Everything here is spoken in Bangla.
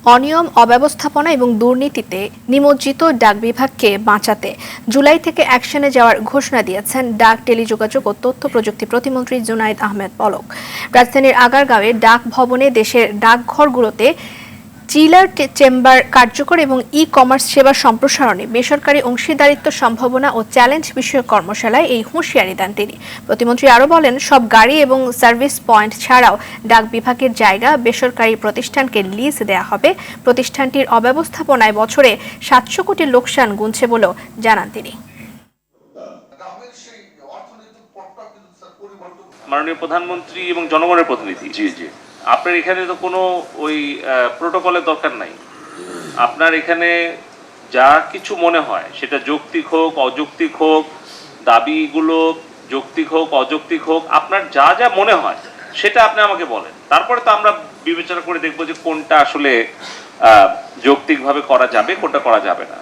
অনিয়ম, অব্যবস্থাপনা এবং দুর্নীতিতে নিমজ্জিত ডাক বিভাগকে বাঁচাতে জুলাই থেকে অ্যাকশনে যাওয়ার ঘোষণা দিয়েছেন ডাক, টেলিযোগাযোগ ও তথ্য প্রযুক্তি প্রতিমন্ত্রী জুনায়েদ আহমেদ পলক। রাজধানীর আগারগাঁওয়ে ডাক ভবনে দেশের ডাকঘরগুলোতে চিলার চেম্বার কার্যকর এবং ই-কমার্স সেবা সম্প্রসারণে বেসরকারি অংশীদারিত্ব সম্ভাবনা ও চ্যালেঞ্জ বিষয়ক কর্মশালায় এই হুঁশিয়ারি দেন তিনি। প্রতিমন্ত্রী আরও বলেন, সব গাড়ি এবং সার্ভিস পয়েন্ট ছাড়াও ডাক বিভাগের জায়গা বেসরকারি প্রতিষ্ঠানকে লিজ দেয়া হবে। প্রতিষ্ঠানটির অব্যবস্থাপনায় বছরে 700 কোটি লোকসান গুনছে বলেও জানান তিনি। মাননীয় প্রধানমন্ত্রী এবং জনগণের প্রতিনিধি, জি আপনার এখানে তো কোনো ওই প্রোটোকলের দরকার নাই। আপনার এখানে যা কিছু মনে হয় সেটা যৌক্তিক হোক, অযৌক্তিক হোক, দাবিগুলো যৌক্তিক হোক, অযৌক্তিক হোক, আপনার যা যা মনে হয় সেটা আপনি আমাকে বলেন। তারপরে তো আমরা বিবেচনা করে দেখবো যে কোনটা আসলে যৌক্তিকভাবে করা যাবে, কোনটা করা যাবে না।